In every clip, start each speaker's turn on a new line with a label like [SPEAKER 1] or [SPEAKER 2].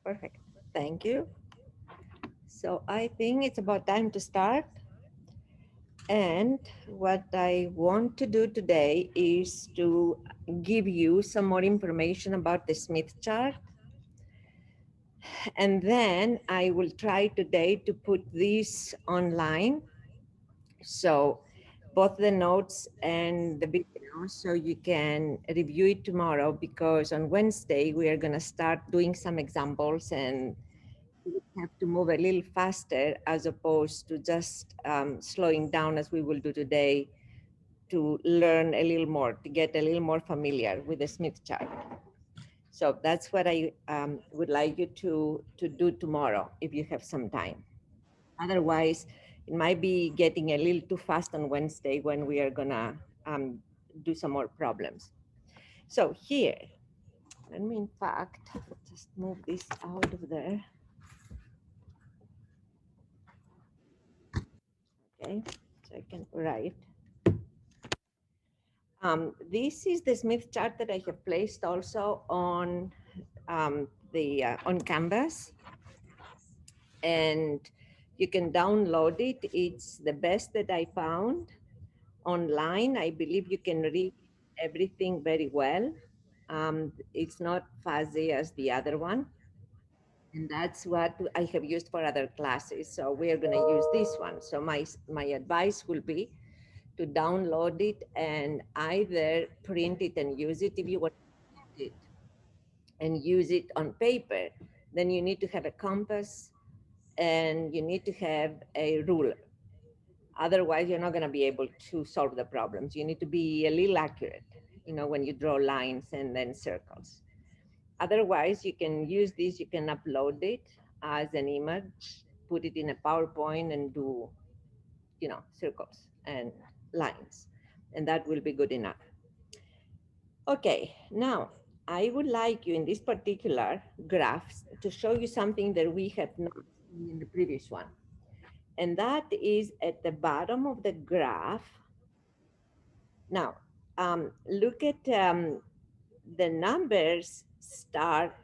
[SPEAKER 1] Perfect. Thank you. So I think it's about time to start. And what I want to do today is to give you some more information about the Smith chart. And then I will try today to put this online. So both the notes and the video, so you can review it tomorrow, because on Wednesday we are going to start doing some examples and we have to move a little faster as opposed to just slowing down as we will do today, to learn a little more, to get a little more familiar with the Smith chart. So that's what I would like you to do tomorrow if you have some time. Otherwise, it might be getting a little too fast on Wednesday when we are gonna do some more problems. So here, let me in fact just move this out of there. Okay, so I can write. This is the Smith chart that I have placed also on on Canvas, and you can download it. It's the best that I found online. I believe you can read everything very well. It's not fuzzy as the other one, and that's what I have used for other classes. So we are going to use this one. So my advice will be to download it and either print it and use it. If you want to print it and use it on paper, then you need to have a compass and you need to have a ruler. Otherwise, you're not going to be able to solve the problems. You need to be a little accurate, when you draw lines and then circles. Otherwise, you can use this, you can upload it as an image, put it in a PowerPoint and do, circles and lines, and that will be good enough. Okay, now I would like you in this particular graphs to show you something that we have not seen in the previous one. And that is at the bottom of the graph. Now, look at the numbers start,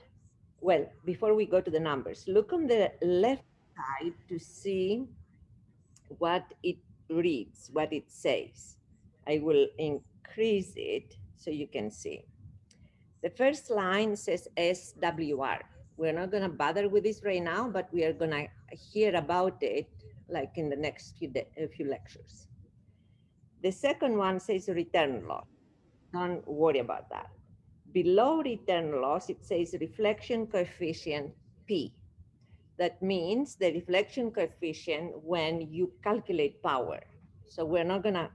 [SPEAKER 1] well, before we go to the numbers, look on the left side to see what it reads, what it says. I will increase it so you can see. The first line says SWR. We're not going to bother with this right now, but we are going to hear about it like in the next few lectures. The second one says return loss. Don't worry about that. Below return loss, it says reflection coefficient P. That means the reflection coefficient when you calculate power. So we're not going to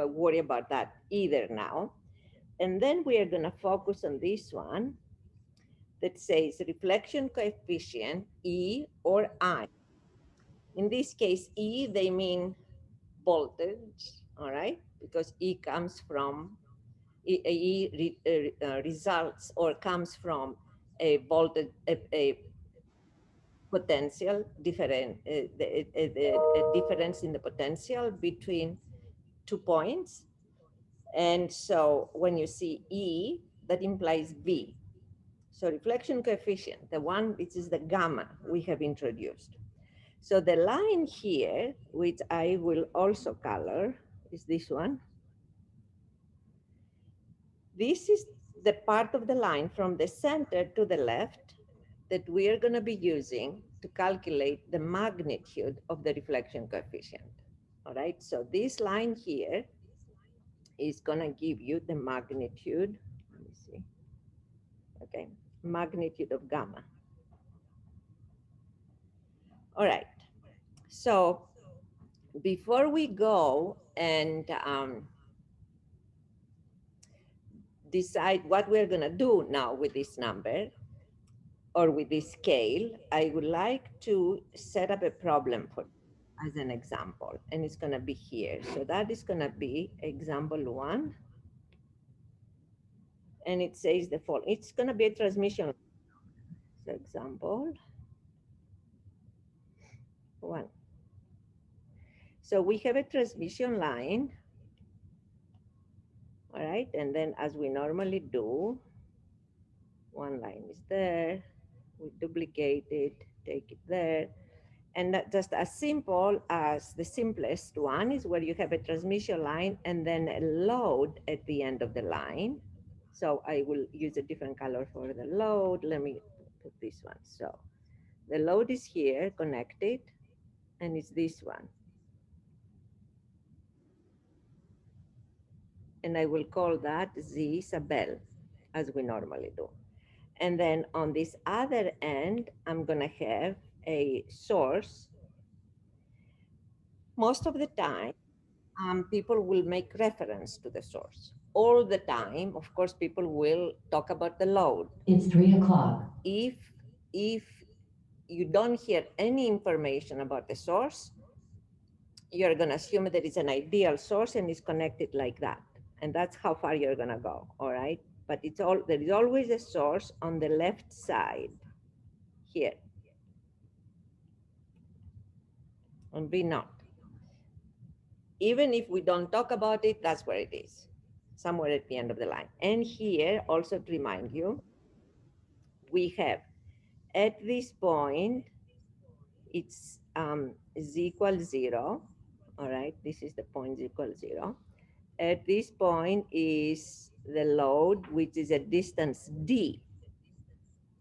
[SPEAKER 1] worry about that either now. And then we are going to focus on this one that says reflection coefficient E or I. In this case, E, they mean voltage, all right? Because E comes from, results or comes from a voltage, a potential different, a difference in the potential between 2 points. And so when you see E, that implies V. So reflection coefficient, the one which is the gamma we have introduced. So the line here, which I will also color, is this one. This is the part of the line from the center to the left that we are going to be using to calculate the magnitude of the reflection coefficient. All right, so this line here is going to give you the magnitude. Let me see. Okay, magnitude of gamma. All right, so before we go and decide what we're going to do now with this number or with this scale, I would like to set up a problem for as an example, and it's going to be here. So that is going to be example 1, and it says the following. It's going to be a transmission. So example 1. So we have a transmission line, all right, and then as we normally do, one line is there, We duplicate it, take it there. And that just as simple as the simplest one is where you have a transmission line and then a load at the end of the line. So I will use a different color for the load. Let me put this one. So the load is here connected, and it's this one. And I will call that Z Isabel, as we normally do. And then on this other end, I'm gonna have a source. Most of the time, people will make reference to the source. All the time, of course, people will talk about the load.
[SPEAKER 2] It's 3 o'clock.
[SPEAKER 1] If you don't hear any information about the source, you're going to assume that it's an ideal source and it's connected like that. And that's how far you're going to go, all right? But there is always a source on the left side here on B naught. Even if we don't talk about it, that's where it is, somewhere at the end of the line. And here, also to remind you, we have at this point, it's z equals 0, all right? This is the point z equals 0. At this point is the load, which is a distance d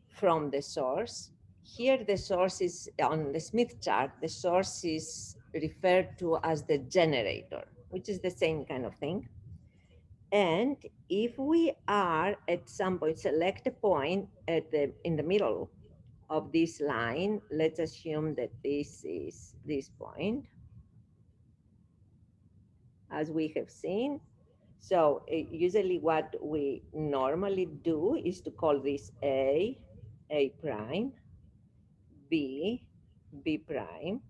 [SPEAKER 1] from the source. Here the source is, on the Smith chart, the source is referred to as the generator, which is the same kind of thing. And if we are at some point, select a point in the middle of this line, let's assume that this is this point, as we have seen. So usually what we normally do is to call this A prime, B prime,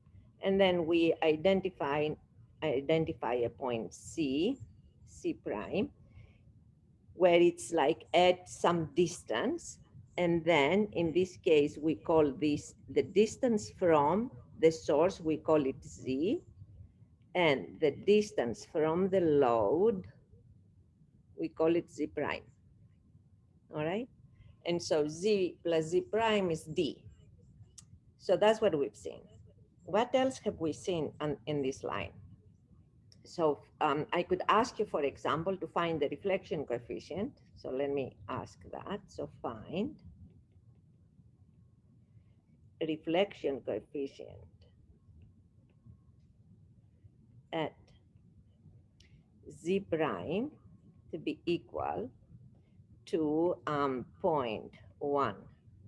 [SPEAKER 1] and then we identify a point C prime, where it's like at some distance. And then in this case, we call this the distance from the source, we call it Z, and the distance from the load, we call it Z prime, all right? And so Z plus Z prime is D. So that's what we've seen. What else have we seen in this line? So I could ask you, for example, to find the reflection coefficient. So let me ask that. So find reflection coefficient at Z prime to be equal to 0.1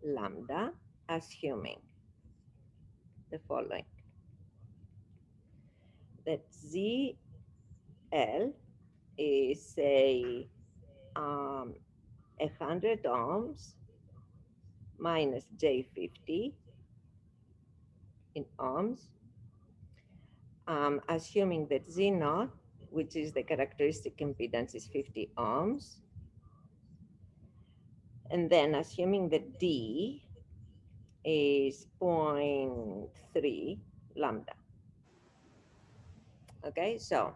[SPEAKER 1] lambda, assuming the following, that ZL is, say, 100 ohms minus J50 in ohms, assuming that Z naught, which is the characteristic impedance, is 50 ohms, and then assuming that D is 0.3 lambda. Okay, so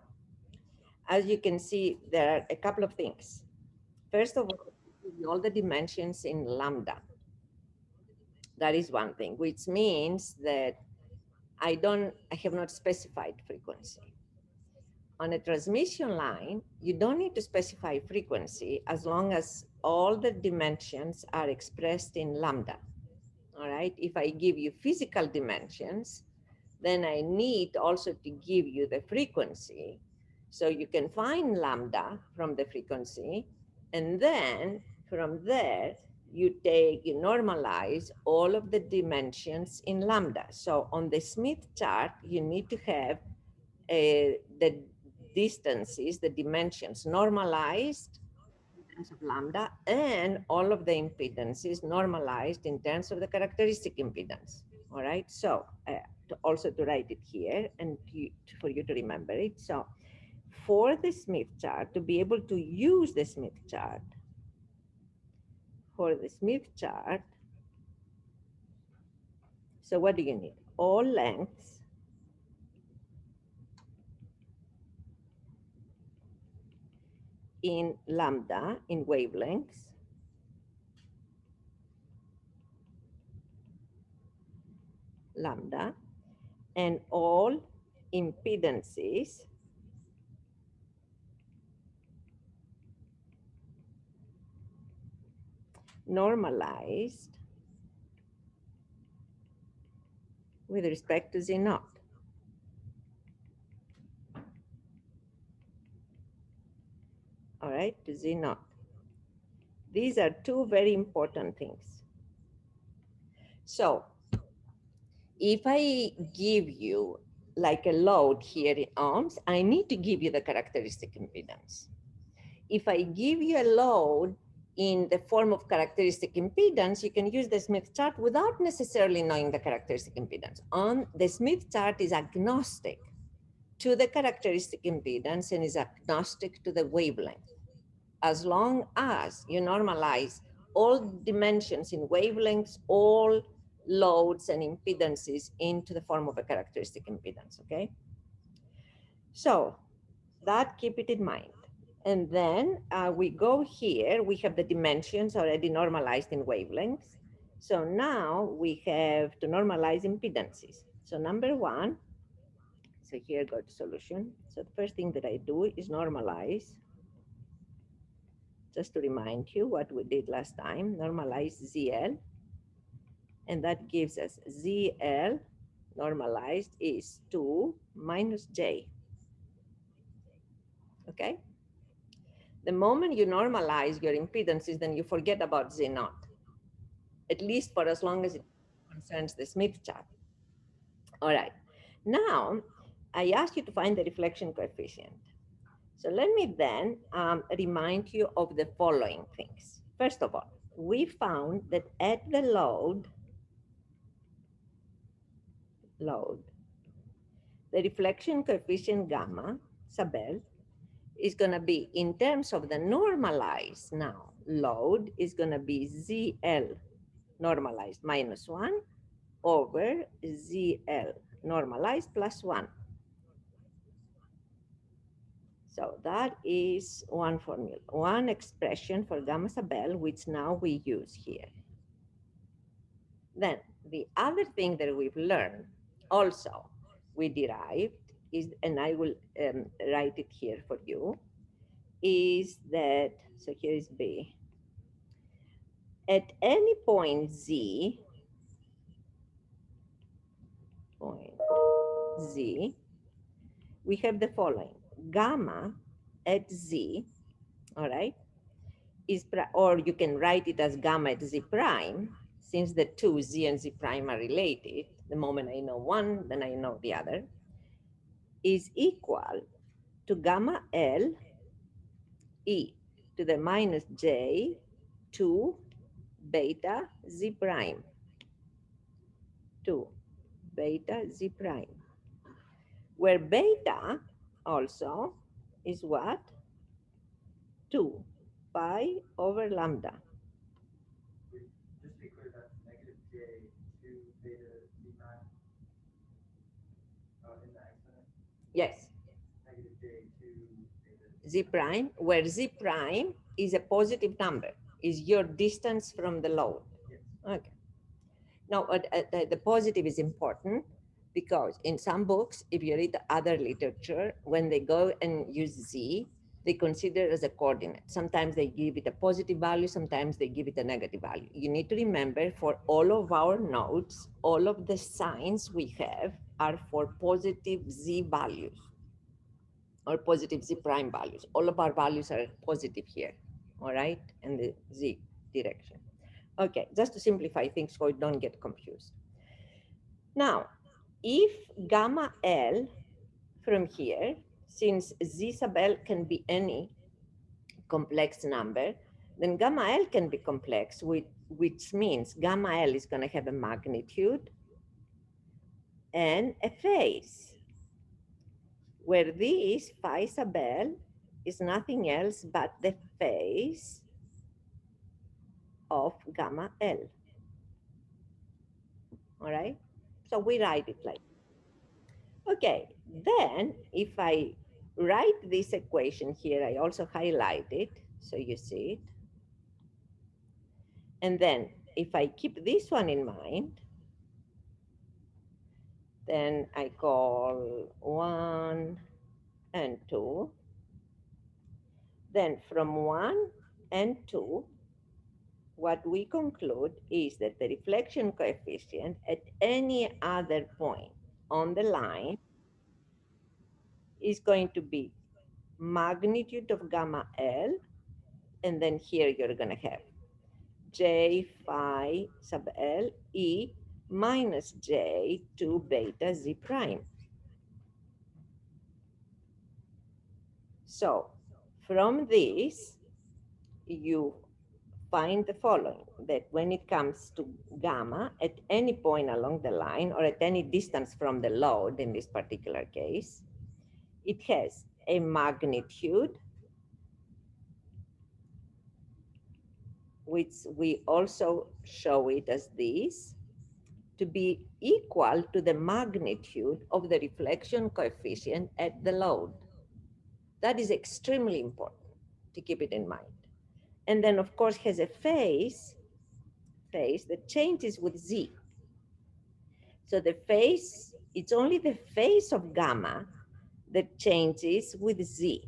[SPEAKER 1] as you can see, there are a couple of things. First of all the dimensions in lambda. That is one thing, which means that I have not specified frequency. On a transmission line, you don't need to specify frequency as long as all the dimensions are expressed in lambda. All right, if I give you physical dimensions, then I need also to give you the frequency. So you can find lambda from the frequency, and then from there, you normalize all of the dimensions in lambda. So on the Smith chart, you need to have the distances, the dimensions normalized in terms of lambda, and all of the impedances normalized in terms of the characteristic impedance. All right, so also to write it here and for you to remember it. So for the Smith chart, to be able to use the Smith chart, for the Smith chart, so what do you need? All lengths in lambda, in wavelengths, lambda, and all impedances normalized with respect to Z naught. All right, to Z naught. These are two very important things. So if I give you like a load here in ohms, I need to give you the characteristic impedance. If I give you a load in the form of characteristic impedance, you can use the Smith chart without necessarily knowing the characteristic impedance. The Smith chart is agnostic to the characteristic impedance and is agnostic to the wavelength. As long as you normalize all dimensions in wavelengths, all loads and impedances into the form of a characteristic impedance, okay? So that, keep it in mind. And then we go here, we have the dimensions already normalized in wavelengths. So now we have to normalize impedances. So number one, so here go to solution. So the first thing that I do is normalize, just to remind you what we did last time, normalize ZL. And that gives us ZL normalized is 2 minus J. Okay? The moment you normalize your impedances, then you forget about Z naught, at least for as long as it concerns the Smith chart. All right. Now, I asked you to find the reflection coefficient. So let me then remind you of the following things. First of all, we found that at the load, the reflection coefficient gamma sub L is going to be, in terms of the normalized now load, is going to be ZL normalized minus 1 over ZL normalized plus 1. So that is one formula, one expression for gamma sub L, which now we use here. Then the other thing that we've learned also, we derived is, and I will write it here for you, is that, so here is B. At any point Z, we have the following. Gamma at Z, all right, is, or you can write it as gamma at Z prime, since the two Z and Z prime are related. The moment I know one, then I know the other, is equal to gamma L e to the minus J 2 beta Z prime, 2 beta Z prime, where beta also is what? 2 pi over lambda.
[SPEAKER 2] Just to be clear, that's negative J 2 beta Z prime in the exponent?
[SPEAKER 1] Yes.
[SPEAKER 2] Negative J 2 beta
[SPEAKER 1] Z prime, where Z prime is a positive number, is your distance from the load.
[SPEAKER 2] Yes.
[SPEAKER 1] Okay. Now, the positive is important because in some books, if you read the other literature, when they go and use Z, they consider it as a coordinate. Sometimes they give it a positive value, sometimes they give it a negative value. You need to remember, for all of our nodes, all of the signs we have are for positive Z values or positive Z prime values. All of our values are positive here, all right, in the Z direction. Okay, just to simplify things so you don't get confused. Now, if gamma L from here, since Z sub L can be any complex number, then gamma L can be complex, which means gamma L is going to have a magnitude and a phase, where this phi sub L is nothing else but the phase of gamma L. All right? So we write it like, okay, then if I write this equation here, I also highlight it so you see it. And then if I keep this one in mind, Then I call 1 and 2. Then from 1 and 2, what we conclude is that the reflection coefficient at any other point on the line is going to be magnitude of gamma L, and then here you're going to have J phi sub L E minus J 2 beta Z prime. So from this, you find the following, that when it comes to gamma, at any point along the line or at any distance from the load, in this particular case, it has a magnitude, which we also show it as this, to be equal to the magnitude of the reflection coefficient at the load. That is extremely important to keep it in mind. And then, of course, has a phase that changes with Z. So the phase, it's only the phase of gamma that changes with Z.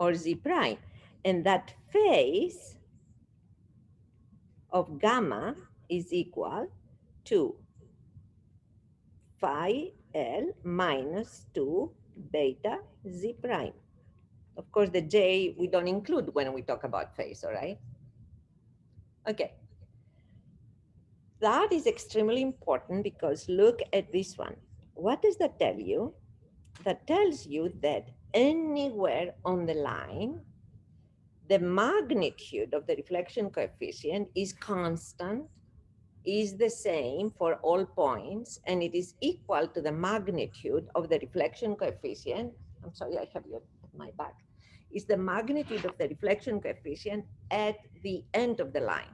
[SPEAKER 1] Or Z prime. And that phase of gamma is equal to phi L minus 2 beta Z prime. Of course, the J we don't include when we talk about phase, all right? Okay. That is extremely important because look at this one. What does that tell you? That tells you that anywhere on the line, the magnitude of the reflection coefficient is constant, is the same for all points, and it is equal to the magnitude of the reflection coefficient. I'm sorry, I have you at my back. Is the magnitude of the reflection coefficient at the end of the line,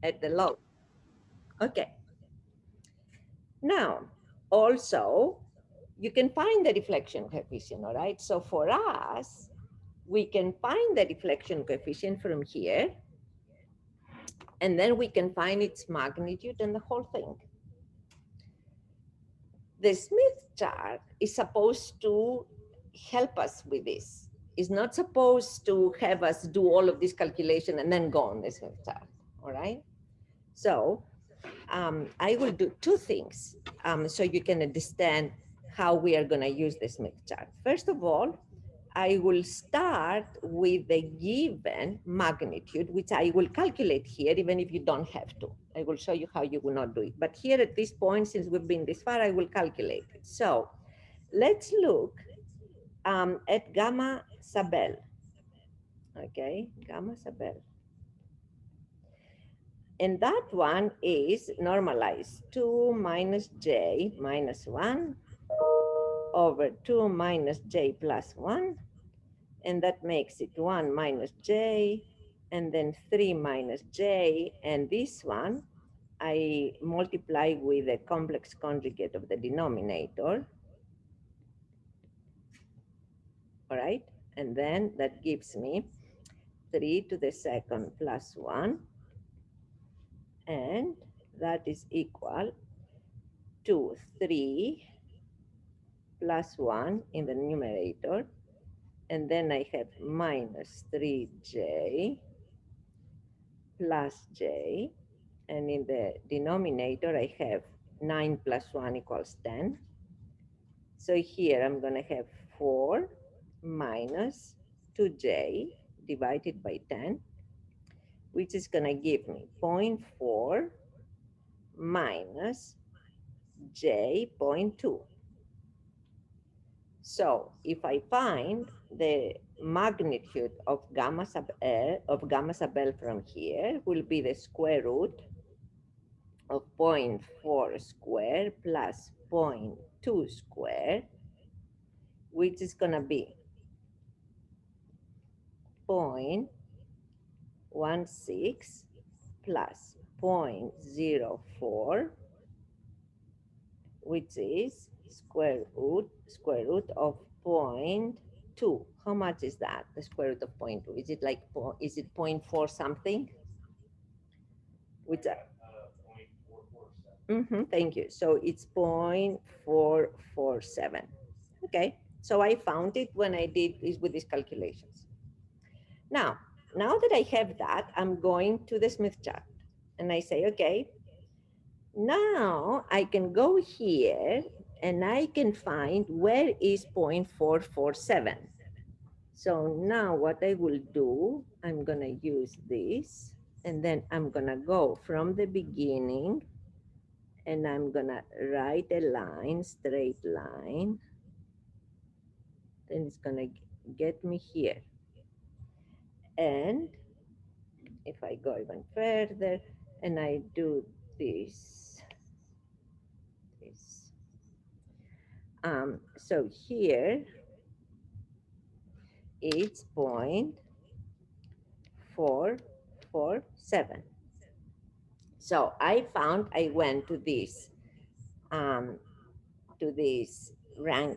[SPEAKER 1] at the load. Okay. Now, also, you can find the reflection coefficient, all right? So for us, we can find the reflection coefficient from here, and then we can find its magnitude and the whole thing. The Smith chart is supposed to help us with this. It's not supposed to have us do all of this calculation and then go on the Smith chart, all right? So I will do two things so you can understand how we are going to use the Smith chart. First of all, I will start with the given magnitude, which I will calculate here, even if you don't have to. I will show you how you will not do it. But here at this point, since we've been this far, I will calculate it. So let's look at gamma sub L. Okay, gamma sub L. And that one is normalized 2 minus j minus 1 over 2 minus j plus 1. And that makes it 1 minus j, and then 3 minus j. And this one, I multiply with the complex conjugate of the denominator. All right? And then that gives me 3 to the second plus 1. And that is equal to 3 plus 1 in the numerator. And then I have minus 3j plus j. And in the denominator, I have 9 plus 1 equals 10. So here I'm going to have 4 minus 2j divided by 10, which is going to give me 0.4 minus j 0.2. So if I find the magnitude of gamma sub L from here, will be the square root of 0.4 square plus 0.2 square, which is going to be 0.16 plus 0.04, which is square root of 0.2. How much is that? The square root of 0.2. Is it like is it 0.4 something? Which Thank you. So it's 0.447. Okay, so I found it when I did this with these calculations. Now that I have that, I'm going to the Smith chart and I say, okay, now I can go here and I can find where is 0.447. So now what I will do, I'm gonna use this and then I'm gonna go from the beginning and I'm gonna write a line, straight line, then it's gonna get me here. And if I go even further and I do this, so here it's 0.447. So I found, I went um, to this line,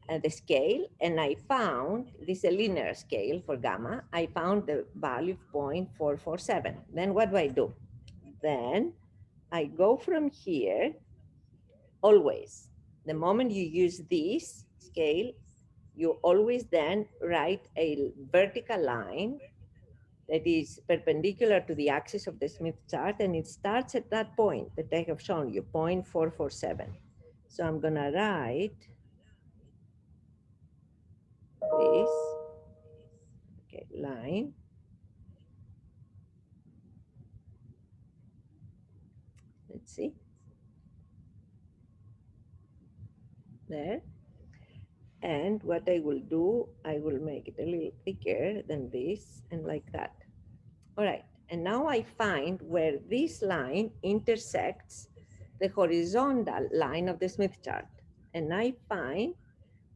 [SPEAKER 1] the scale, and I found this is a linear scale for gamma. I found the value of 0.447. Then what do? Then I go from here, always. The moment you use this scale, you always then write a vertical line that is perpendicular to the axis of the Smith chart, and it starts at that point that I have shown you, 0.447. So I'm gonna write this, okay, line. Let's see, there. And what I will do, I will make it a little thicker than this and like that. All right, and now I find where this line intersects the horizontal line of the Smith chart. And I find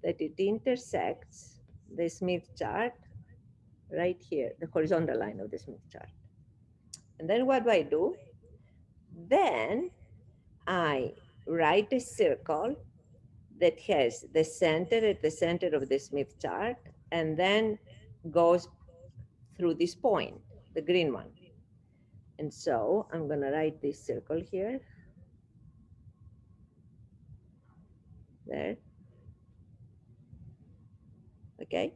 [SPEAKER 1] that it intersects the Smith chart right here, the horizontal line of the Smith chart. And then what do? Then I write a circle that has the center at the center of the Smith chart and then goes through this point, the green one. And so I'm going to write this circle here, there. Okay.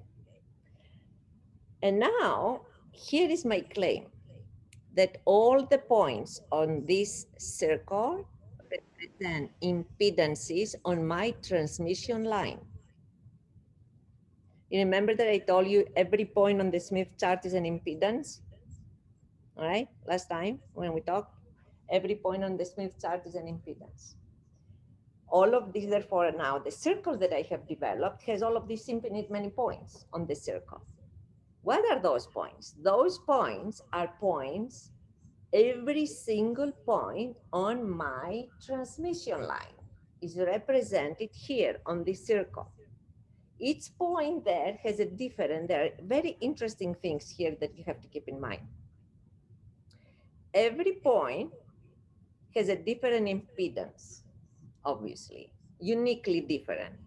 [SPEAKER 1] And now here is my claim that all the points on this circle represent impedances on my transmission line. You remember that I told you every point on the Smith chart is an impedance? All right, last time when we talked, every point on the Smith chart is an impedance. All of these, therefore, now the circle that I have developed has all of these infinite many points on the circle. What are those points? Those points are points, every single point on my transmission line is represented here on this circle. Each point there has a different, there are very interesting things here that you have to keep in mind. Every point has a different impedance, obviously, uniquely different,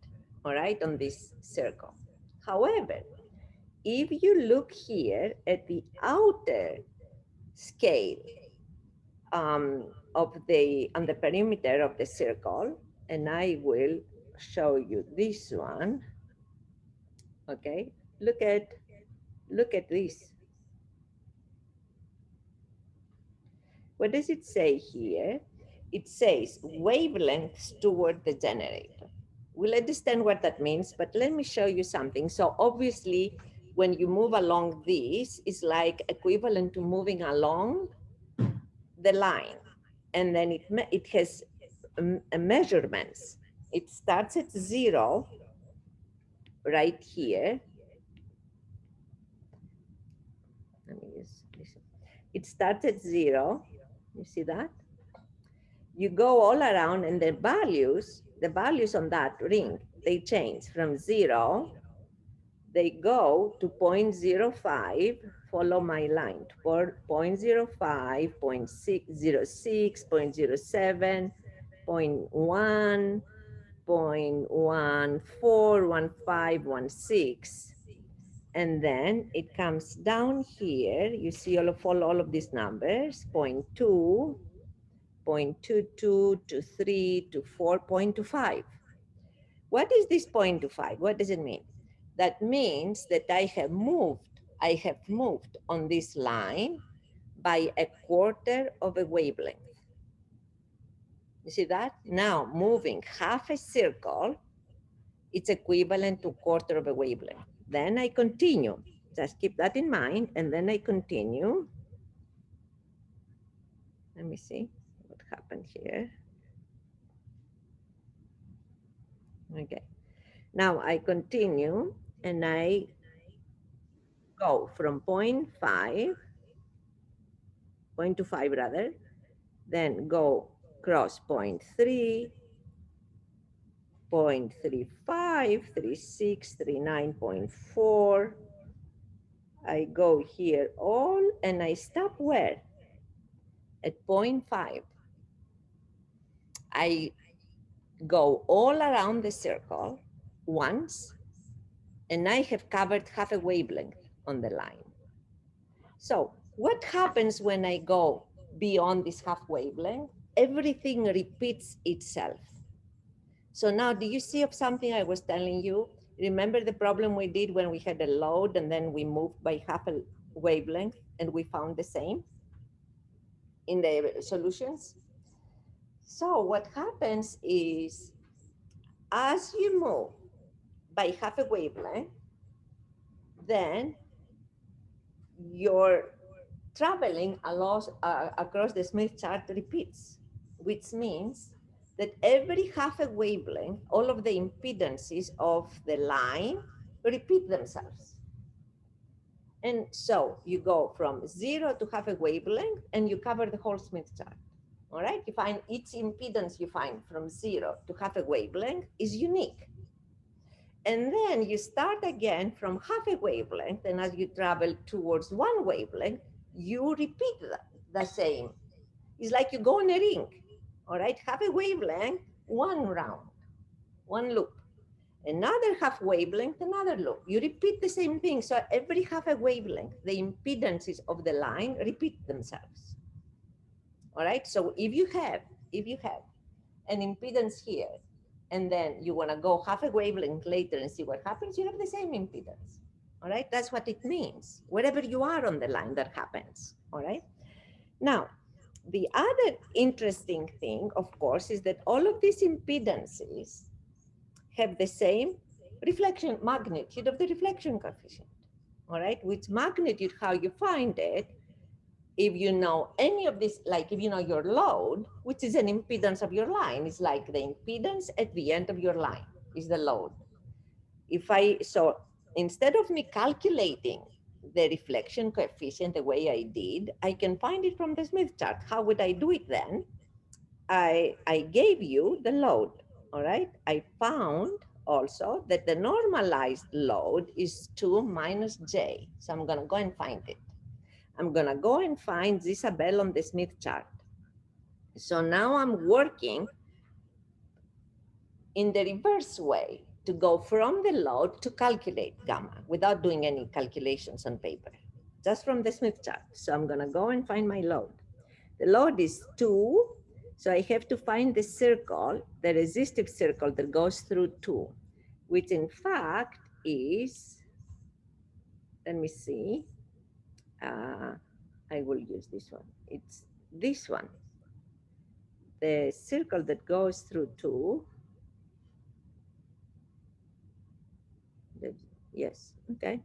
[SPEAKER 1] all right, on this circle. However, if you look here at the outer scale on the perimeter of the circle, and I will show you this one, okay, look at this. What does it say here? It says wavelengths toward the generator. We'll understand what that means, but let me show you something. So obviously, when you move along this, it's like equivalent to moving along the line. And then it has measurements. It starts at 0 right here. Let me use this. It starts at 0. You see that? You go all around and the values on that ring, they change from 0, they go to 0.05, follow my line, 0.05, 0.606, 0.07, 0.1, 0.141516, and then it comes down here. You see follow all of these numbers, 0.2, 0.22 to 3 to 4.25. What is this 0.25? What does it mean? That means that I have moved on this line by a quarter of a wavelength. You see that? Now moving half a circle, it's equivalent to quarter of a wavelength. Then I continue. Just keep that in mind, and then I continue. Let me see what happened here. Okay. Now I continue, and I go from 0.5, 0.25 rather, then go cross 0.3, 0.35, 36, 39.4. I go here all, and I stop where? At 0.5. I go all around the circle once, and I have covered half a wavelength on the line. So what happens when I go beyond this half wavelength? Everything repeats itself. So now, do you see of something I was telling you? Remember the problem we did when we had a load and then we moved by half a wavelength and we found the same in the solutions? So what happens is, as you move by half a wavelength, then your traveling across the Smith chart repeats, which means that every half a wavelength, all of the impedances of the line repeat themselves. And so you go from 0 to half a wavelength and you cover the whole Smith chart. All right, you find each impedance you find from 0 to half a wavelength is unique. And then you start again from half a wavelength, and as you travel towards one wavelength, you repeat the same. It's like you go in a ring, all right? Half a wavelength, one round, one loop. Another half wavelength, another loop. You repeat the same thing. So every half a wavelength, the impedances of the line repeat themselves. All right, so if you have an impedance here, and then you want to go half a wavelength later and see what happens, you have the same impedance. All right, that's what it means. Wherever you are on the line, that happens. All right. Now, the other interesting thing, of course, is that all of these impedances have the same reflection magnitude of the reflection coefficient. All right, which magnitude, how you find it, if you know any of this, like if you know your load, which is an impedance of your line, is like the impedance at the end of your line is the load. So instead of me calculating the reflection coefficient the way I did, I can find it from the Smith chart. How would I do it then? I gave you the load, all right? I found also that the normalized load is 2 minus J. So I'm gonna go and find it. I'm gonna go and find Isabel on the Smith chart. So now I'm working in the reverse way to go from the load to calculate gamma without doing any calculations on paper, just from the Smith chart. So I'm gonna go and find my load. The load is 2, so I have to find the circle, the resistive circle that goes through 2, which in fact is, let me see, I will use this one. It's this one. The circle that goes through 2. Yes, okay.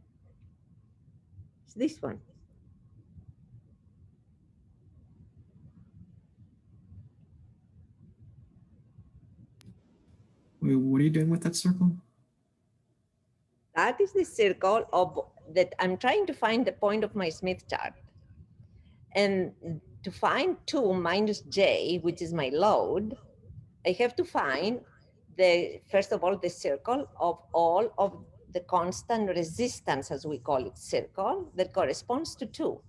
[SPEAKER 1] It's this one.
[SPEAKER 3] Wait, what are you doing with that circle?
[SPEAKER 1] That is the circle of that I'm trying to find the point of my Smith chart. And to find 2 minus J, which is my load, I have to find first of all, the circle of all of the constant resistance, as we call it, circle that corresponds to 2.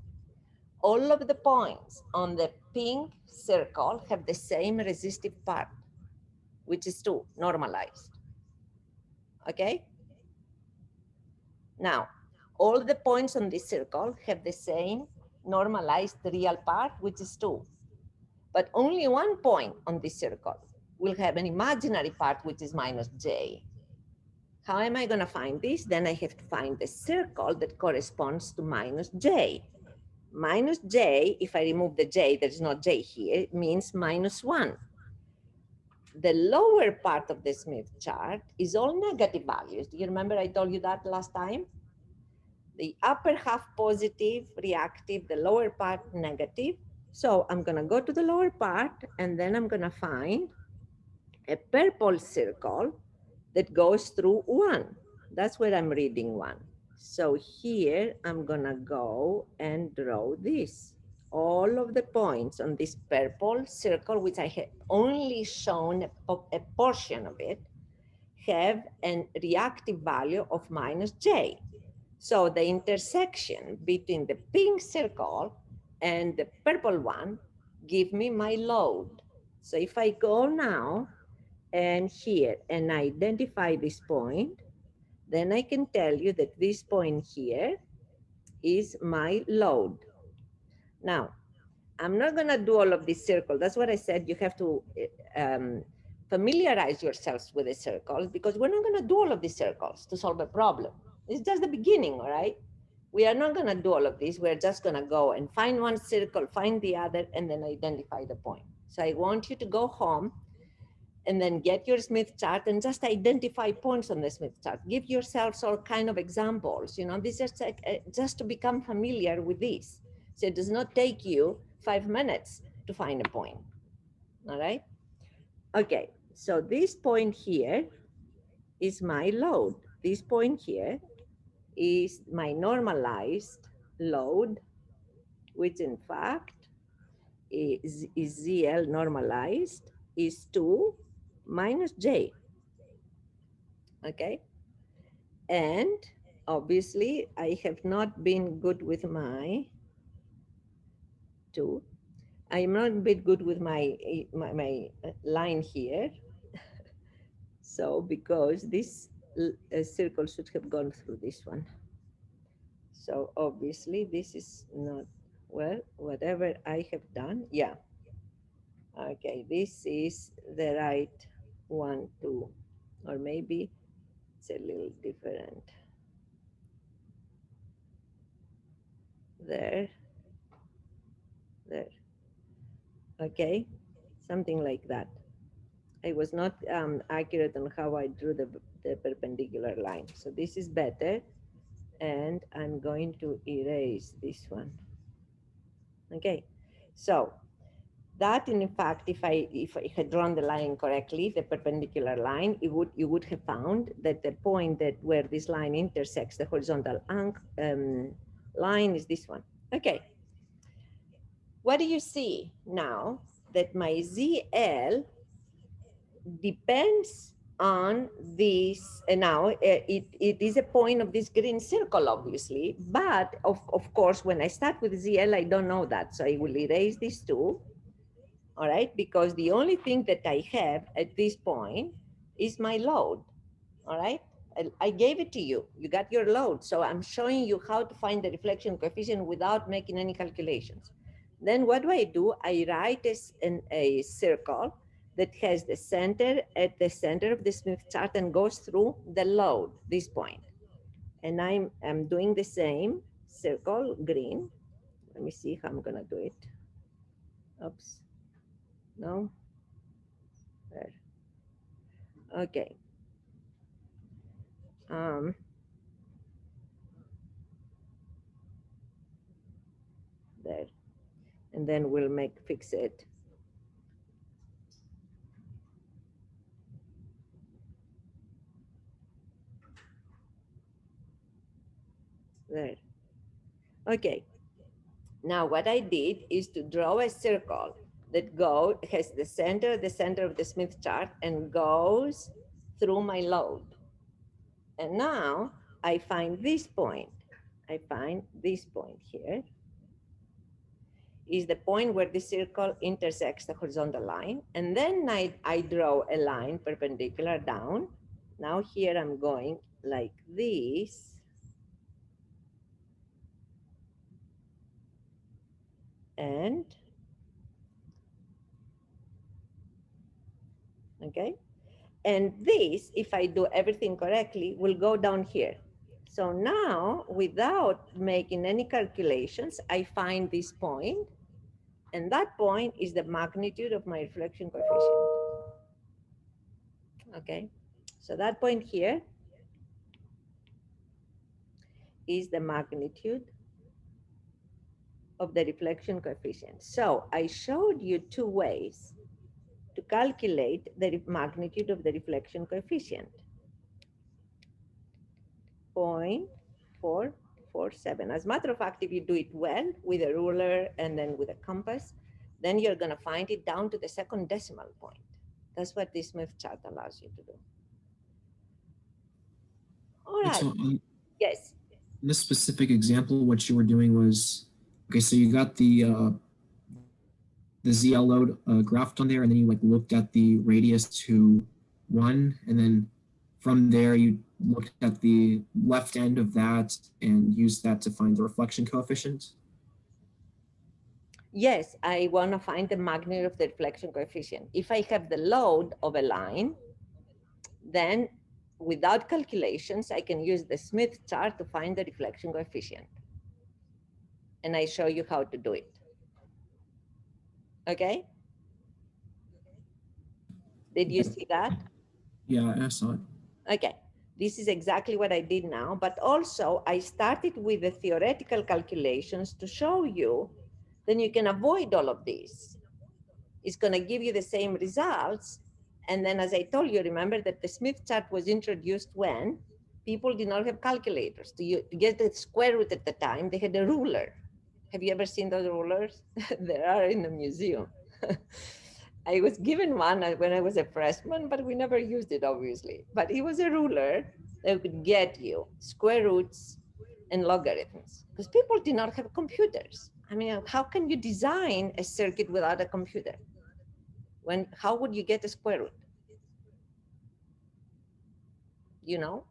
[SPEAKER 1] All of the points on the pink circle have the same resistive part, which is 2, normalized. Okay? Now, all the points on this circle have the same normalized real part, which is 2. but only one point on this circle will have an imaginary part, which is minus j. How am I going to find this? Then I have to find the circle that corresponds to minus j. Minus j, if I remove the j, there's no j here, it means minus 1. The lower part of the Smith chart is all negative values. Do you remember I told you that last time? The upper half positive, reactive, the lower part negative. So I'm going to go to the lower part, and then I'm going to find a purple circle that goes through 1. That's where I'm reading 1. So here I'm going to go and draw this. All of the points on this purple circle, which I have only shown a portion of it, have a reactive value of minus j. So the intersection between the pink circle and the purple one give me my load. So if I go now and here and identify this point, then I can tell you that this point here is my load. Now, I'm not going to do all of this circle. That's what I said. You have to familiarize yourselves with the circles, because we're not going to do all of these circles to solve a problem. It's just the beginning, all right? We are not going to do all of this. We're just going to go and find one circle, find the other, and then identify the point. So I want you to go home and then get your Smith chart and just identify points on the Smith chart. Give yourselves all kind of examples. You know, this is just to become familiar with this. So it does not take you 5 minutes to find a point. All right? Okay, so this point here is my load. This point here is my normalized load, which in fact is ZL normalized is 2 minus J. Okay? And obviously I have not been good with my 2. I'm not a bit good with my line here. So because this circle should have gone through this one. So obviously this is not, well, whatever I have done, yeah. Okay, this is the right one too, or maybe it's a little different. There. Okay, something like that. I was not accurate on how I drew the perpendicular line. So this is better, and I'm going to erase this one. Okay, so that in fact, if I had drawn the line correctly, the perpendicular line, you would have found that the point that where this line intersects the horizontal line is this one. Okay, what do you see now? That my ZL depends on this, and now it is a point of this green circle, obviously, but of course, when I start with ZL, I don't know that, so I will erase these two, all right, because the only thing that I have at this point is my load, all right? I gave it to you, you got your load, so I'm showing you how to find the reflection coefficient without making any calculations. Then what do? I write a circle that has the center at the center of the Smith chart and goes through the load, this point. And I'm doing the same circle, green. Let me see how I'm gonna do it. Oops, no, there. Okay. There, and then we'll fix it. There. Okay. Now what I did is to draw a circle that has the center of the Smith chart and goes through my load. And now I find this point. I find this point here is the point where the circle intersects the horizontal line. And then I draw a line perpendicular down. Now here I'm going like this. And okay? And this, if I do everything correctly, will go down here. So now, without making any calculations, I find this point, and that point is the magnitude of my reflection coefficient. Okay, so that point here is the magnitude of the reflection coefficient. So I showed you two ways to calculate the magnitude of the reflection coefficient. 0.447. As a matter of fact, if you do it well with a ruler and then with a compass, then you're going to find it down to the second decimal point. That's what this Smith chart allows you to do. All right.
[SPEAKER 3] So
[SPEAKER 1] Yes.
[SPEAKER 3] in this specific example, what you were doing was, okay, so you got the ZL load graphed on there, and then you like looked at the radius to 1, and then from there you looked at the left end of that and used that to find the reflection coefficient.
[SPEAKER 1] Yes, I want to find the magnitude of the reflection coefficient. If I have the load of a line, then without calculations, I can use the Smith chart to find the reflection coefficient. And I show you how to do it. Okay? Did you see that?
[SPEAKER 3] Yeah, I saw it.
[SPEAKER 1] Okay, this is exactly what I did now, but also I started with the theoretical calculations to show you, then you can avoid all of this. It's gonna give you the same results. And then as I told you, remember that the Smith chart was introduced when people did not have calculators. To get the square root at the time, they had a ruler. Have you ever seen those rulers? They are in the museum. I was given one when I was a freshman, but we never used it, obviously. But it was a ruler that could get you square roots and logarithms, because people did not have computers. I mean, how can you design a circuit without a computer? How would you get a square root? You know?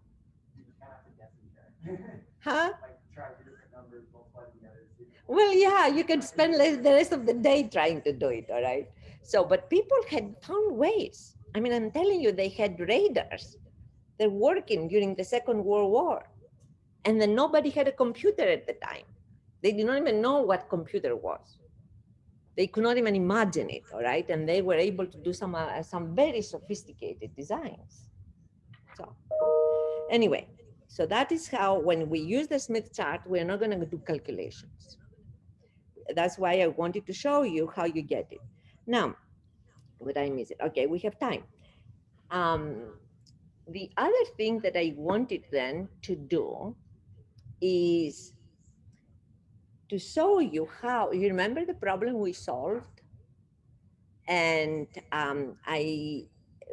[SPEAKER 2] You have to guess and check.
[SPEAKER 1] Huh?
[SPEAKER 2] Like try different numbers, multiply together.
[SPEAKER 1] Well, yeah, you can spend the rest of the day trying to do it, all right? So, but people had found ways. I mean, I'm telling you, they had radars. They're working during the Second World War. And then nobody had a computer at the time. They did not even know what computer was. They could not even imagine it, all right? And they were able to do some very sophisticated designs. So anyway, so that is how, when we use the Smith chart, we're not gonna do calculations. That's why I wanted to show you how you get it. Now, what I miss it? Okay, we have time. The other thing that I wanted then to do is to show you how, you remember the problem we solved? And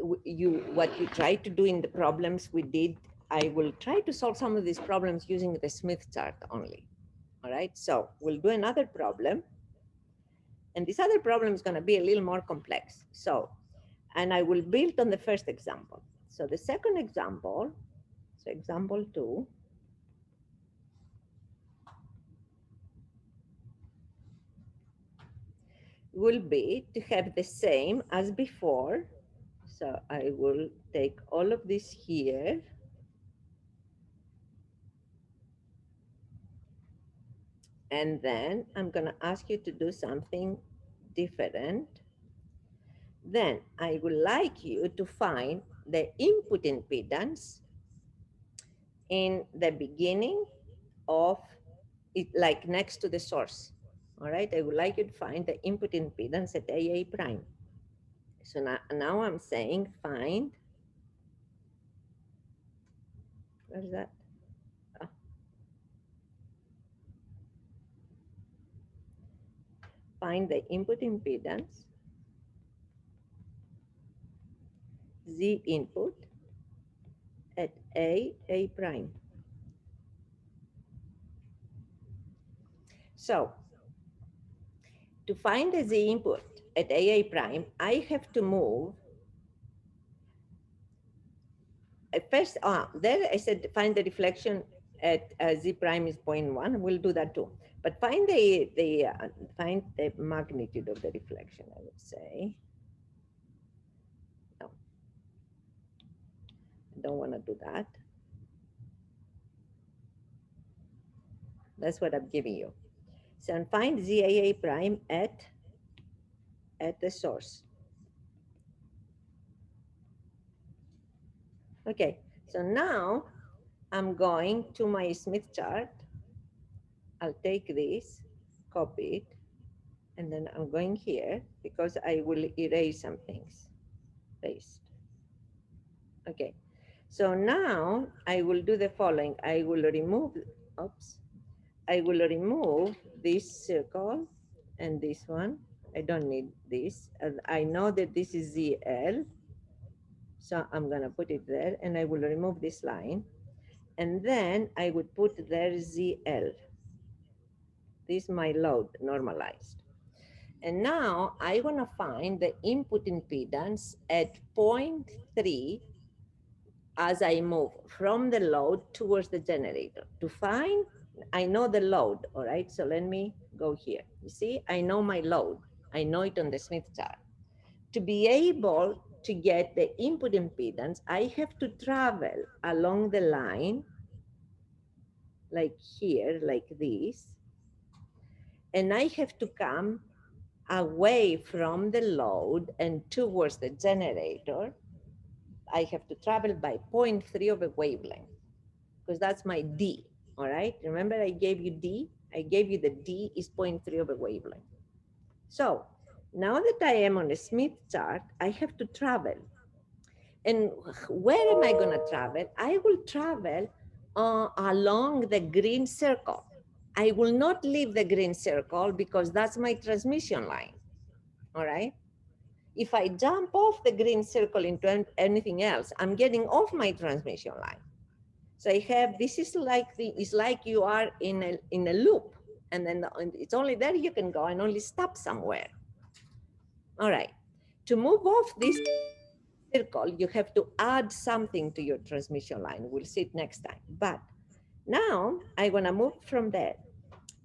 [SPEAKER 1] what you tried to do in the problems we did, I will try to solve some of these problems using the Smith chart only. All right, so we'll do another problem. And this other problem is going to be a little more complex. So, and I will build on the first example. So the second example, so example 2, will be to have the same as before. So I will take all of this here. And then I'm going to ask you to do something different. Then I would like you to find the input impedance in the beginning of it, like next to the source. All right, I would like you to find the input impedance at AA prime. So now I'm saying find, where's that? Oh. Find the input impedance, Z input at AA prime. So to find the Z input at AA prime, I have to move. First, there I said find the reflection at Z prime is 0.1. We'll do that too. But find find the magnitude of the reflection, I would say. No, don't want to do that. That's what I'm giving you. So find ZAA prime at the source. Okay, so now I'm going to my Smith chart. I'll take this, copy it, and then I'm going here because I will erase some things. Paste. Okay, so now I will do the following. I will remove, I will remove this circle and this one. I don't need this. And I know that this is ZL. So I'm gonna put it there and I will remove this line. And then I would put there ZL. This is my load normalized. And now I want to find the input impedance at 0.3 as I move from the load towards the generator. To find, I know the load, all right? So let me go here. You see, I know my load. I know it on the Smith chart. To be able to get the input impedance, I have to travel along the line, like here, like this, and I have to come away from the load and towards the generator. I have to travel by 0.3 of a wavelength, because that's my D, all right? Remember I gave you D? I gave you the D is 0.3 of a wavelength. So now that I am on a Smith chart, I have to travel. And where am I gonna travel? I will travel along the green circle. I will not leave the green circle because that's my transmission line, all right? If I jump off the green circle into anything else, I'm getting off my transmission line. So I have, this is like it's like you are in a loop, and then it's only there you can go and only stop somewhere. All right, to move off this circle, you have to add something to your transmission line. We'll see it next time. But now I wanna move from there.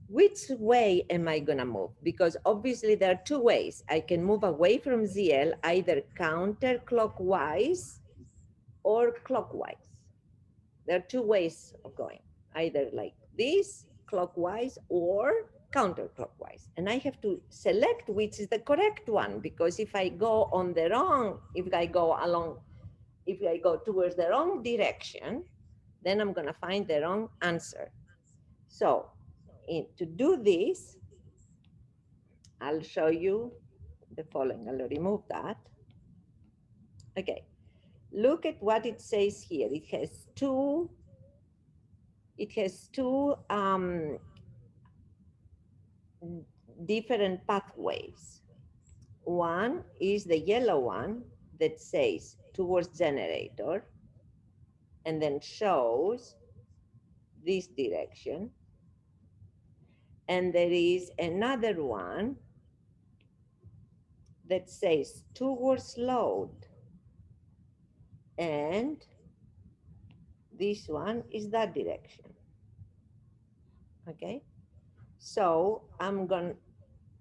[SPEAKER 1] Which way am I gonna move? Because obviously there are two ways. I can move away from ZL, either counterclockwise or clockwise. There are two ways of going, either like this, clockwise, or counterclockwise. And I have to select which is the correct one, because if I go on the wrong, if I go towards the wrong direction, then I'm gonna find the wrong answer. So to do this, I'll show you the following. I'll remove that. Okay, look at what it says here. It has two different pathways. One is the yellow one that says towards generator and then shows this direction. And there is another one that says towards load, and this one is that direction. Okay, so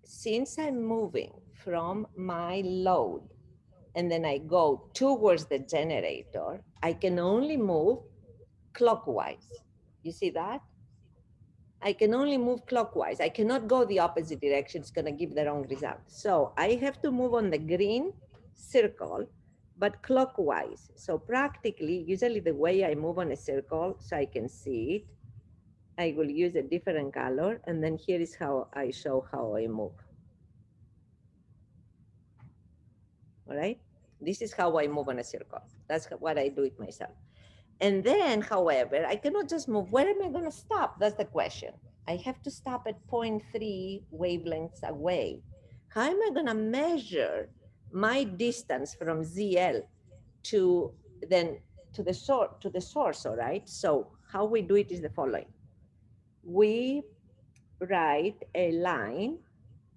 [SPEAKER 1] since I'm moving from my load and then I go towards the generator, I can only move clockwise. You see that? I can only move clockwise. I cannot go the opposite direction. It's going to give the wrong result. So I have to move on the green circle, but clockwise. So practically, usually the way I move on a circle, so I can see it, I will use a different color. And then here is how I show how I move. All right. This is how I move on a circle. That's what I do it myself. And then, however, I cannot just move. Where am I going to stop? That's the question. I have to stop at 0.3 wavelengths away. How am I going to measure my distance from ZL to the source, all right? So how we do it is the following. We write a line,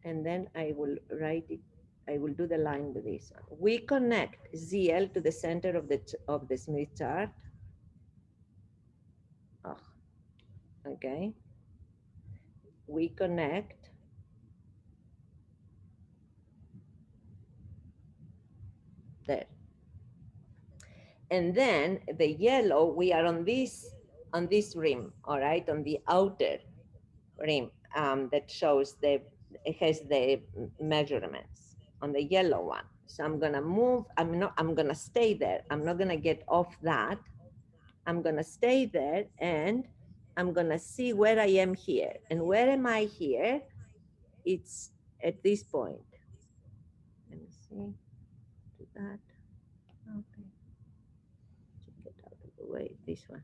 [SPEAKER 1] and then I will write it. I will do the line with this one. We connect ZL to the center of the Smith chart. Oh, okay. We connect there. And then the yellow, we are on this rim, all right, on the outer rim that shows it has the measurements on the yellow one. So I'm gonna move, I'm gonna stay there. I'm not gonna get off that. I'm gonna stay there and I'm gonna see where I am here. And where am I here? It's at this point. Let me see, do that, okay. Get out of the way, this one.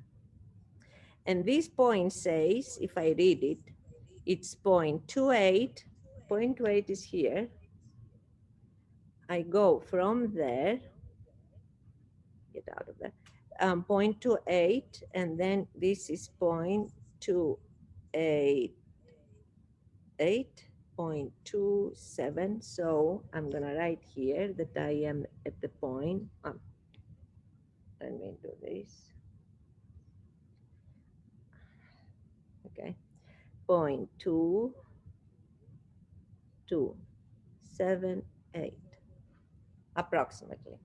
[SPEAKER 1] And this point says, if I read it, it's 0.28. 0.28 is here. I go from there, get out of there, 0.28, and then this is 0.288, 0.27. So I'm gonna write here that I am at the point, let me do this. Okay, 0.2278 approximately.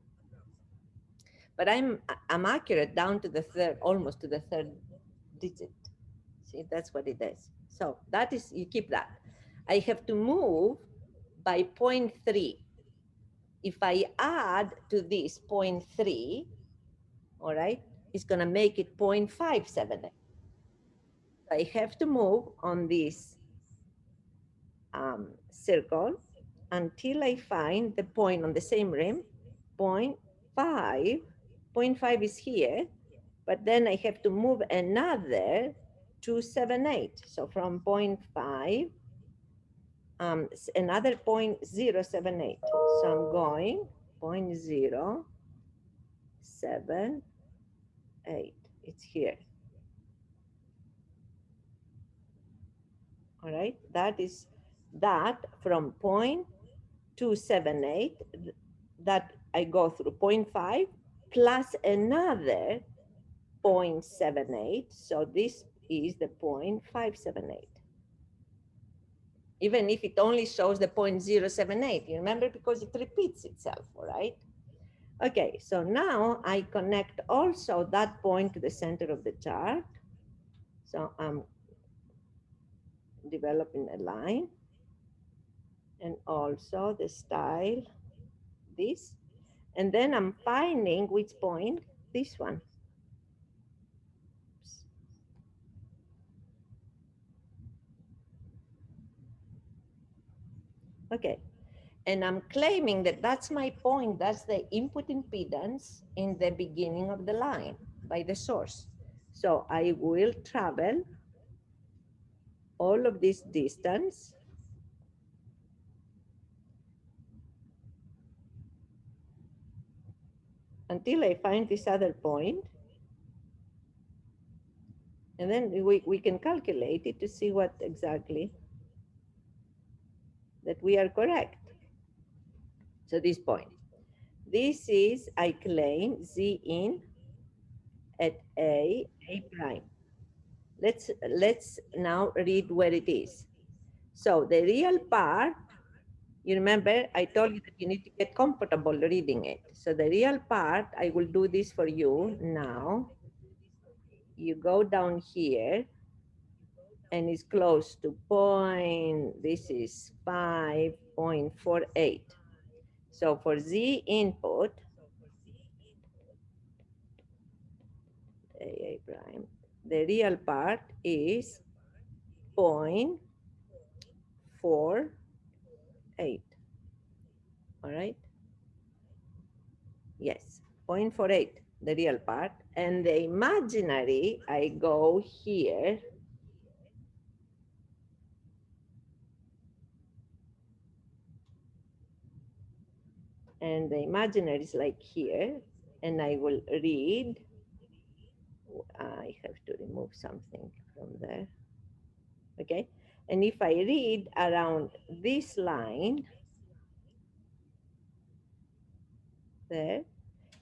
[SPEAKER 1] But I'm accurate down to the third, almost to the third digit. See, that's what it is. So that is, you keep that. I have to move by 0.3. If I add to this 0.3, all right, it's gonna make it 0.578. I have to move on this circle until I find the point on the same rim, 0.5. 0.5 is here, but then I have to move another 278. So from 0.5, another 0.078. So I'm going 0.078. It's here. All right, that is that from 0.278 that I go through 0.5 plus another 0.78. So this is the 0.578. Even if it only shows the 0.078, you remember, because it repeats itself, all right? Okay, so now I connect also that point to the center of the chart. So I'm developing a line and also the style, this. And then I'm finding which point, this one. Oops. Okay, and I'm claiming that that's my point, that's the input impedance in the beginning of the line by the source. So I will travel all of this distance until I find this other point. And then we can calculate it to see what exactly that we are correct. So this point. This is, I claim, Z in at A prime. Let's now read where it is. So the real part, you remember, I told you that you need to get comfortable reading it. So the real part, I will do this for you now. You go down here and it's close to this is 5.48. So for Z input, A prime, the real part is 0.48. All right? Yes, 0.48, the real part. And the imaginary, I go here. And the imaginary is like here. And I will read. I have to remove something from there. Okay. And if I read around this line, there,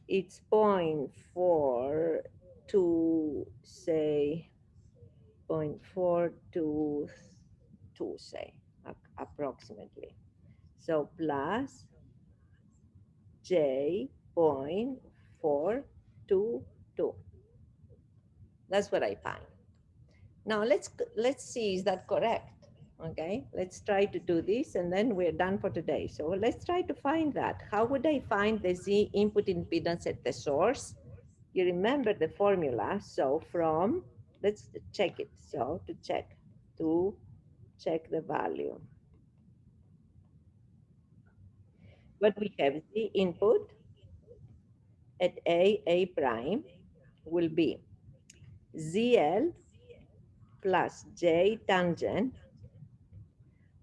[SPEAKER 1] it's 0.4 to say 0.422, say, approximately. So plus J 0.4 2, 2. That's what I find. Now let's see, is that correct? Okay, let's try to do this and then we're done for today. So let's try to find that. How would I find the Z input impedance at the source? You remember the formula. So let's check it. So to check the value. What we have, Z input at A prime will be ZL plus J tangent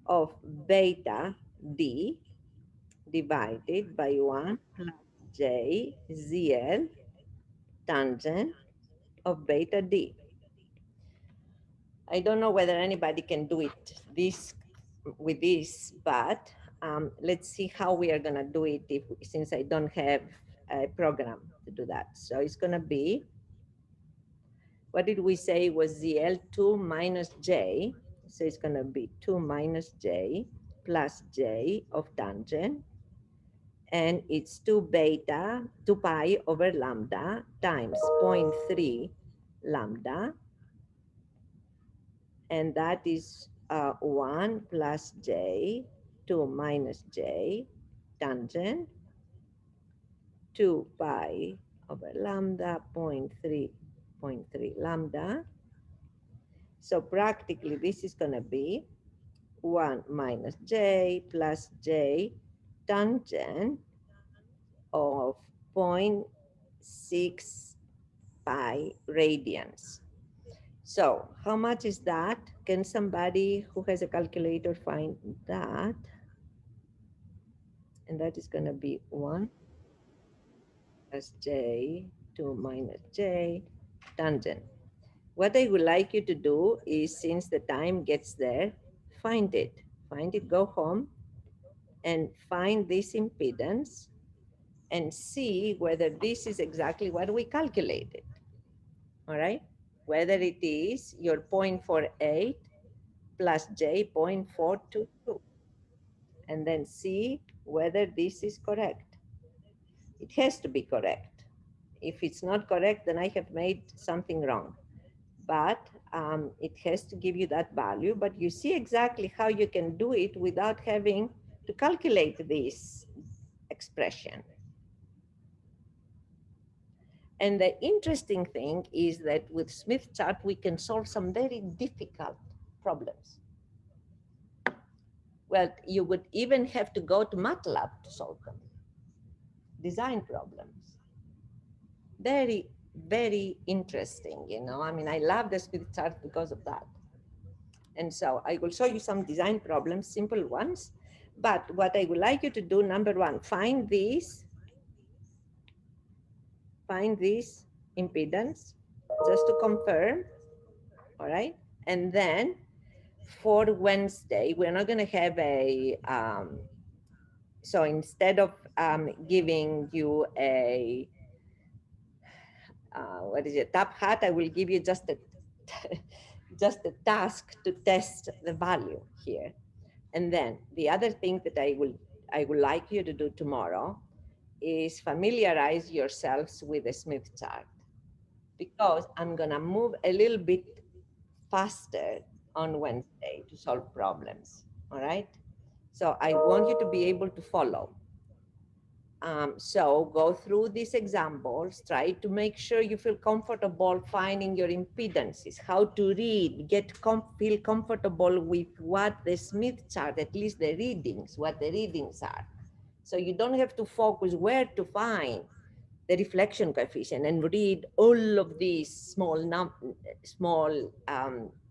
[SPEAKER 1] of beta D divided by 1 plus J ZL tangent of beta D. I don't know whether anybody can do it with this, but let's see how we are going to do it since I don't have a program to do that. So it's going to be, what did we say was ZL2 minus J? So it's going to be 2 minus J plus J of tangent. And it's 2 pi over lambda times 0.3 lambda. And that is 1 plus J, 2 minus J, tangent, 2 pi over lambda, 0.3 lambda. So practically this is going to be 1 minus J plus J tangent of 0.6 pi radians. So how much is that? Can somebody who has a calculator find that? And that is going to be 1 plus J, 2 minus J, tangent. What I would like you to do is, since the time gets there, find it, go home and find this impedance and see whether this is exactly what we calculated, all right? Whether it is your 0.48 plus J 0.422, and then see whether this is correct. It has to be correct. If it's not correct, then I have made something wrong. But it has to give you that value, but you see exactly how you can do it without having to calculate this expression. And the interesting thing is that with Smith chart, we can solve some very difficult problems. Well, you would even have to go to MATLAB to solve them. Design problems. Very, very interesting, you know. I mean, I love the Smith chart because of that. And so I will show you some design problems, simple ones. But what I would like you to do, number one, find this impedance, just to confirm, all right? And then for Wednesday, we're not gonna have a, so instead of giving you a, what is it, top hat, I will give you just a, just a task to test the value here. And then the other thing that I would like you to do tomorrow is familiarize yourselves with the Smith chart, because I'm gonna move a little bit faster on Wednesday to solve problems, all right? So I want you to be able to follow. So go through these examples, try to make sure you feel comfortable finding your impedances, how to read, feel comfortable with what the Smith chart, at least the readings, what the readings are. So you don't have to focus where to find the reflection coefficient and read all of these small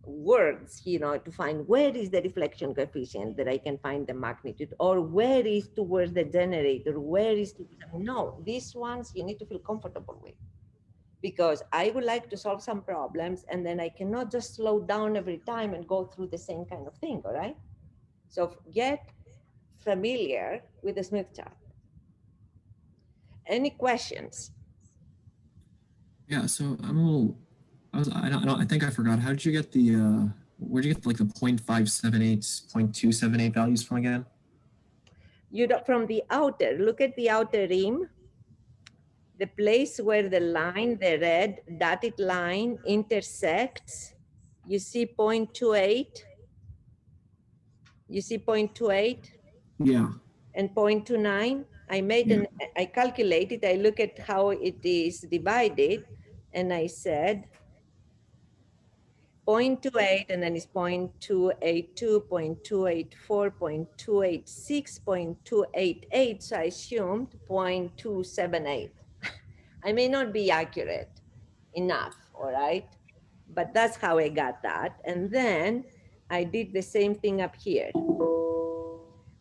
[SPEAKER 1] words, you know, to find where is the reflection coefficient that I can find the magnitude, or where is towards the generator, where is, no, these ones you need to feel comfortable with, because I would like to solve some problems and then I cannot just slow down every time and go through the same kind of thing, all right? So get familiar with the Smith chart. Any questions?
[SPEAKER 3] Yeah, so I'm a little, I think I forgot. How did you get the, where'd you get like the 0.578, 0.278 values from again?
[SPEAKER 1] You don't, from the outer, look at the outer rim. the place where the line, the red dotted line intersects, you see 0.28? You see 0.28?
[SPEAKER 3] Yeah.
[SPEAKER 1] And 0.29? I calculated, I look at how it is divided, and I said 0.28, and then it's 0.282, 0.284, 0.286, 0.288, so I assumed 0.278. I may not be accurate enough, all right? But that's how I got that. And then I did the same thing up here.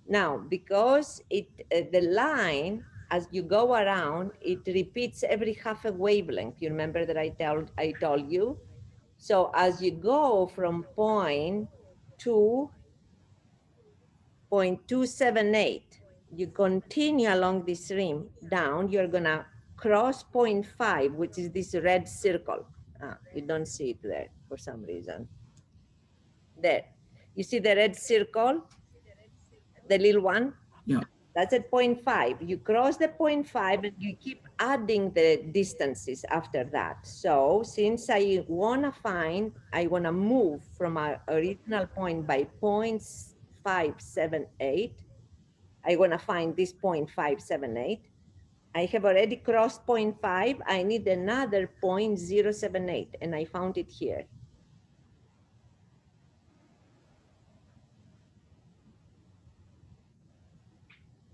[SPEAKER 1] Now, because the line, as you go around, it repeats every half a wavelength. You remember that I told you? So as you go from 0.278, you continue along this rim down, you're gonna cross 0.5, which is this red circle. You don't see it there for some reason. There, you see the red circle, the little one?
[SPEAKER 3] Yeah.
[SPEAKER 1] That's at 0.5. You cross the 0.5 and you keep adding the distances after that. So since I wanna move from our original point by 0.578, I wanna find this 0.578. I have already crossed 0.5. I need another 0.078, and I found it here.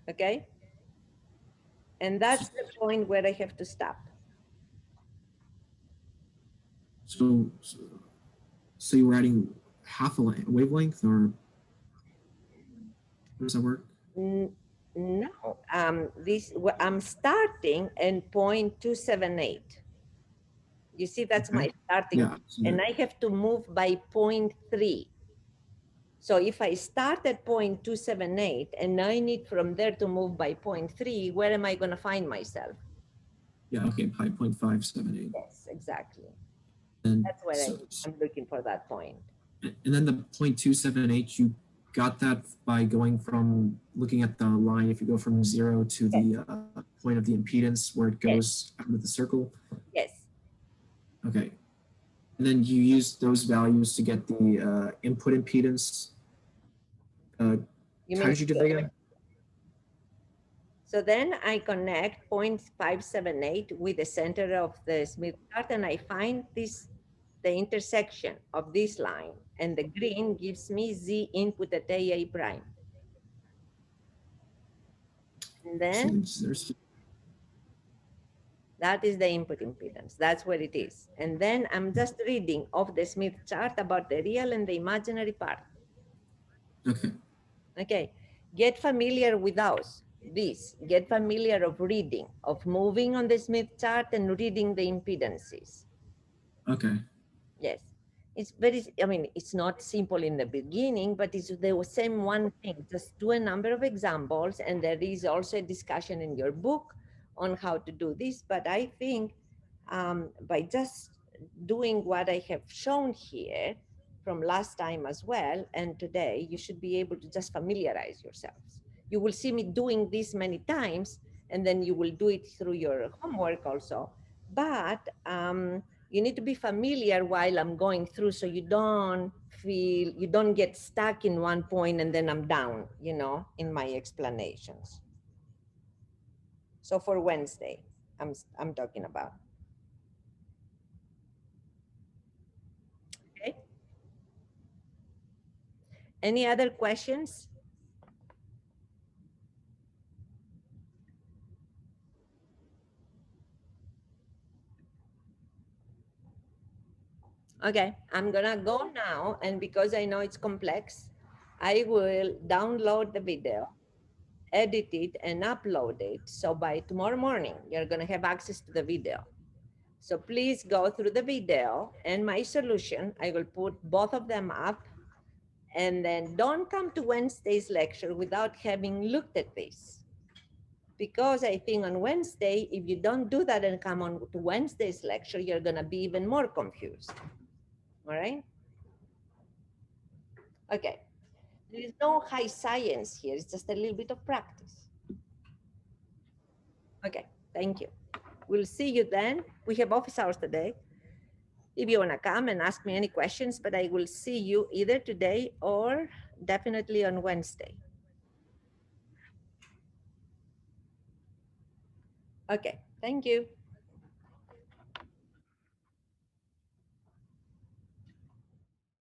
[SPEAKER 1] Okay? And that's the point where I have to stop.
[SPEAKER 3] So you were adding half a wavelength, or how does that work?
[SPEAKER 1] No, I'm starting at 0.278. You see, that's my starting,
[SPEAKER 3] Yeah.
[SPEAKER 1] and I have to move by 0.3. So if I start at 0.278 and I need from there to move by 0.3, where am I going to find myself?
[SPEAKER 3] Yeah. Okay. Pi 0.578.
[SPEAKER 1] Yes, exactly.
[SPEAKER 3] And
[SPEAKER 1] that's where I'm looking for that point.
[SPEAKER 3] And then the 0.278, you got that by going from looking at the line. If you go from 0 to the point of the impedance where it goes out of the circle.
[SPEAKER 1] Yes.
[SPEAKER 3] Okay. And then you use those values to get the input impedance. How did you do that again?
[SPEAKER 1] So then I connect 0.578 with the center of the Smith chart, and I find the intersection of this line, and the green gives me Z input at AA prime. And then that is the input impedance. That's where it is. And then I'm just reading off the Smith chart about the real and the imaginary part.
[SPEAKER 3] Okay.
[SPEAKER 1] Okay. Get familiar with those. Get familiar of reading, of moving on the Smith chart and reading the impedances.
[SPEAKER 3] Okay.
[SPEAKER 1] Yes. It's very, I mean, it's not simple in the beginning, but it's the same one thing. Just do a number of examples, and there is also a discussion in your book on how to do this. But I think by just doing what I have shown here from last time as well, and today, you should be able to just familiarize yourselves. You will see me doing this many times, and then you will do it through your homework also. But you need to be familiar while I'm going through, so you don't get stuck in one point and then I'm down, in my explanations. So for Wednesday, I'm talking about. Okay. Any other questions? Okay, I'm gonna go now, and because I know it's complex, I will download the video, edit it, and upload it. So by tomorrow morning, you're gonna have access to the video. So please go through the video and my solution. I will put both of them up, and then don't come to Wednesday's lecture without having looked at this. Because I think on Wednesday, if you don't do that and come on to Wednesday's lecture, you're gonna be even more confused. All right? Okay. There is no high science here. It's just a little bit of practice. Okay, thank you. we'll see you then. We have office hours today. If you want to come and ask me any questions, but I will see you either today or definitely on Wednesday. Okay, thank you.